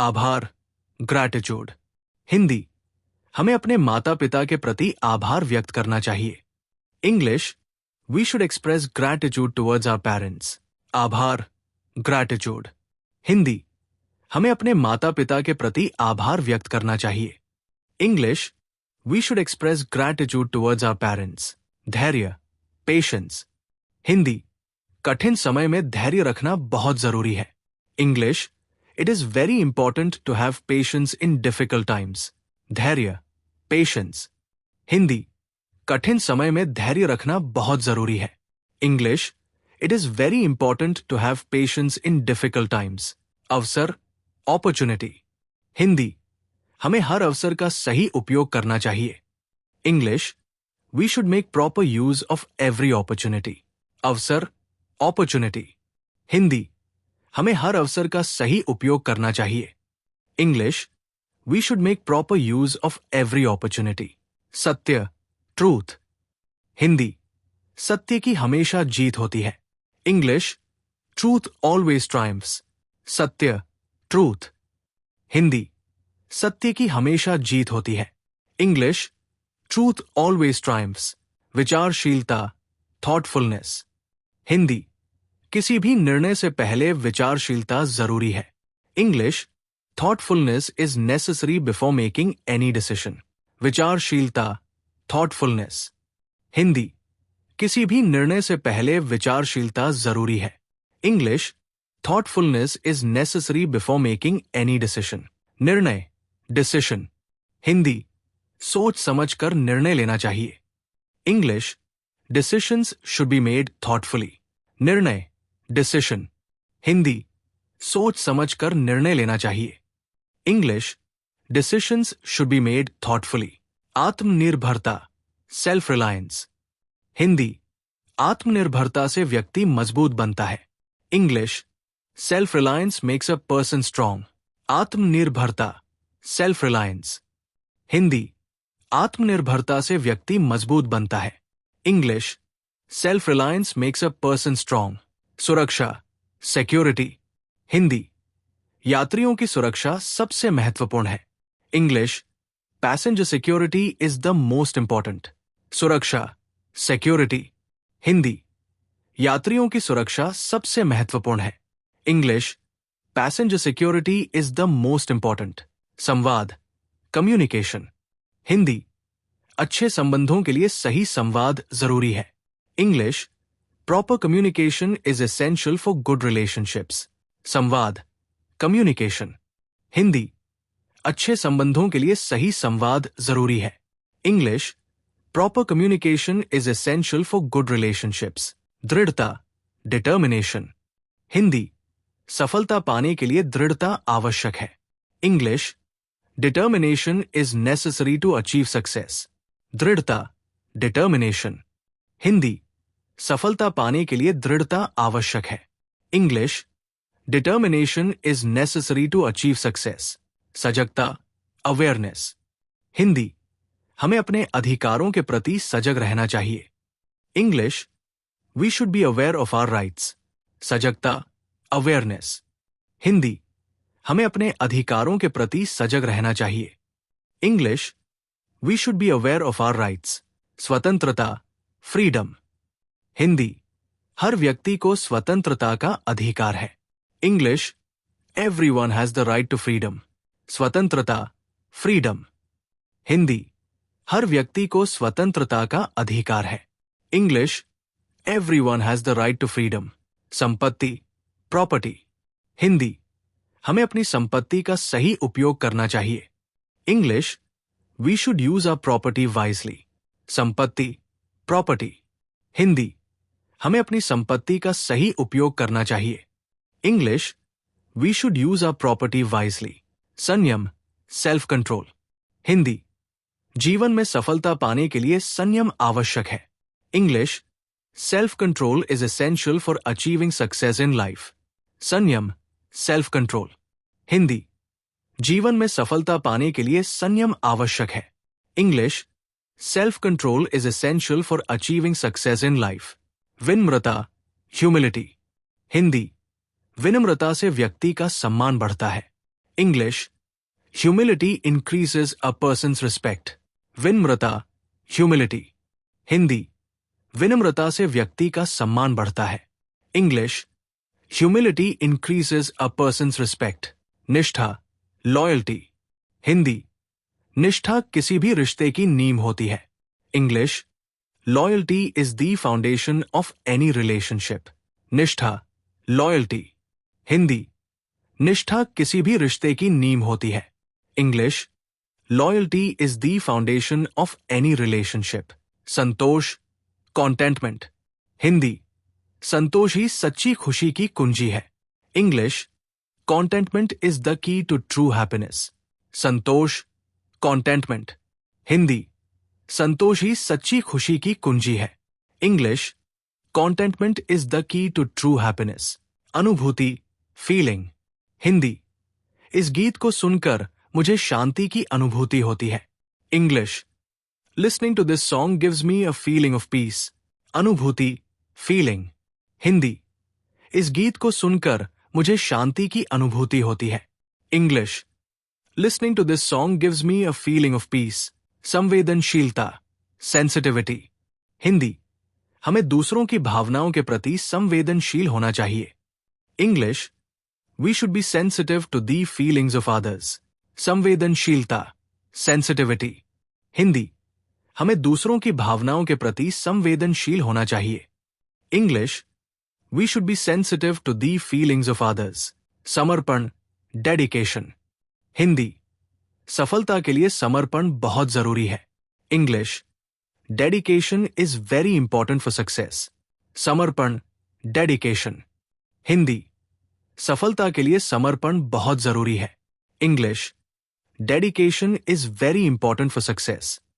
आभार, ग्रैटिट्यूड। हिंदी, हमें अपने माता पिता के प्रति आभार व्यक्त करना चाहिए। English, we should express gratitude towards our parents. आभार, ग्रैटिट्यूड। हिंदी, हमें अपने माता पिता के प्रति आभार व्यक्त करना चाहिए। English, we should express gratitude towards our parents. धैर्य, पेशेंस। हिंदी, कठिन समय में धैर्य रखना बहुत जरूरी है। English, it is very important to have patience in difficult times. धैर्य, पेशेंस। हिंदी, कठिन समय में धैर्य रखना बहुत जरूरी है। English, it is very important to have patience in difficult times. अवसर, अपॉर्चुनिटी। हिंदी, हमें हर अवसर का सही उपयोग करना चाहिए। English, we should make proper use of every opportunity. अवसर, अपॉर्चुनिटी। हिंदी, हमें हर अवसर का सही उपयोग करना चाहिए। English, we should make proper use of every opportunity. सत्य, ट्रूथ। हिंदी, सत्य की हमेशा जीत होती है। English, truth always triumphs. सत्य, ट्रूथ। हिंदी, सत्य की हमेशा जीत होती है। English, truth always triumphs. विचारशीलता, थॉटफुलनेस। हिंदी, किसी भी निर्णय से पहले विचारशीलता जरूरी है। English, thoughtfulness is necessary before making any decision. विचारशीलता, thoughtfulness. Hindi, किसी भी निर्णय से पहले विचारशीलता जरूरी है। English, thoughtfulness is necessary before making any decision. निर्णय, डिसीजन। हिंदी, सोच समझकर निर्णय लेना चाहिए। English, decisions should be made thoughtfully. निर्णय, डिसीजन। हिंदी, सोच समझकर निर्णय लेना चाहिए। English, decisions should be made thoughtfully. आत्मनिर्भरता, सेल्फ रिलायंस। हिंदी, आत्मनिर्भरता से व्यक्ति मजबूत बनता है। English, self reliance makes a person strong. आत्मनिर्भरता, सेल्फ रिलायंस। हिंदी, आत्मनिर्भरता से व्यक्ति मजबूत बनता है। English, self reliance makes a person strong. सुरक्षा, सिक्योरिटी। हिंदी, यात्रियों की सुरक्षा सबसे महत्वपूर्ण है। English, passenger security is the most important. सुरक्षा, सिक्योरिटी। हिंदी, यात्रियों की सुरक्षा सबसे महत्वपूर्ण है। English, passenger security is the most important. संवाद, कम्युनिकेशन। हिंदी, अच्छे संबंधों के लिए सही संवाद जरूरी है। English, proper communication is essential for good relationships. संवाद, कम्युनिकेशन। हिंदी, अच्छे संबंधों के लिए सही संवाद जरूरी है। English, proper communication is essential for good relationships. दृढ़ता, डिटर्मिनेशन। हिंदी, सफलता पाने के लिए दृढ़ता आवश्यक है। English, determination is necessary to achieve success. दृढ़ता, डिटर्मिनेशन। हिंदी, सफलता पाने के लिए दृढ़ता आवश्यक है। English, determination is necessary to achieve success. सजगता, अवेयरनेस। हिंदी, हमें अपने अधिकारों के प्रति सजग रहना चाहिए। English, we should be aware of our rights. सजगता, अवेयरनेस। हिंदी, हमें अपने अधिकारों के प्रति सजग रहना चाहिए। English, we should be aware of our rights. स्वतंत्रता, फ्रीडम। हिंदी, हर व्यक्ति को स्वतंत्रता का अधिकार है। English, everyone has the right to freedom. स्वतंत्रता, फ्रीडम। हिंदी, हर व्यक्ति को स्वतंत्रता का अधिकार है। English, everyone has the right to freedom. संपत्ति, प्रॉपर्टी। हिंदी, हमें अपनी संपत्ति का सही उपयोग करना चाहिए। English, we should use our property wisely. संपत्ति, प्रॉपर्टी। हिंदी, हमें अपनी संपत्ति का सही उपयोग करना चाहिए। English, we should use our property wisely. संयम, सेल्फ कंट्रोल। हिंदी, जीवन में सफलता पाने के लिए संयम आवश्यक है। English, self control is essential for achieving success in life. संयम, सेल्फ कंट्रोल। हिंदी, जीवन में सफलता पाने के लिए संयम आवश्यक है। English, self control is essential for achieving success in life. विनम्रता, ह्यूमिलिटी। हिंदी, विनम्रता से व्यक्ति का सम्मान बढ़ता है। English, humility increases a person's respect. विनम्रता, ह्यूमिलिटी। हिंदी, विनम्रता से व्यक्ति का सम्मान बढ़ता है। English, humility increases a person's respect. निष्ठा, लॉयल्टी। हिंदी, निष्ठा किसी भी रिश्ते की नींव होती है। English, loyalty is the foundation of any relationship. निष्ठा, लॉयल्टी। हिंदी, निष्ठा किसी भी रिश्ते की नींव होती है। English, loyalty is the foundation of any relationship. संतोष, कॉन्टेंटमेंट। हिंदी, संतोष ही सच्ची खुशी की कुंजी है। English, contentment is the key to true happiness. संतोष, कॉन्टेंटमेंट। हिंदी, संतोष ही सच्ची खुशी की कुंजी है। English, contentment is the key to true happiness. अनुभूति, फीलिंग। हिंदी, इस गीत को सुनकर मुझे शांति की अनुभूति होती है। English, listening to this song gives me a feeling of peace. अनुभूति, फीलिंग। हिंदी, इस गीत को सुनकर मुझे शांति की अनुभूति होती है। English, listening to this song gives me a feeling of peace. संवेदनशीलता, सेंसिटिविटी। हिंदी, हमें दूसरों की भावनाओं के प्रति संवेदनशील होना चाहिए। English, we should be sensitive to the feelings of others. संवेदनशीलता, सेंसिटिविटी। हिंदी, हमें दूसरों की भावनाओं के प्रति संवेदनशील होना चाहिए। English, we should be sensitive to the feelings of others. समर्पण, डेडिकेशन। हिंदी, सफलता के लिए समर्पण बहुत जरूरी है। English, dedication is very important for success. समर्पण, डेडिकेशन। हिंदी, सफलता के लिए समर्पण बहुत जरूरी है। English, dedication is very important for success.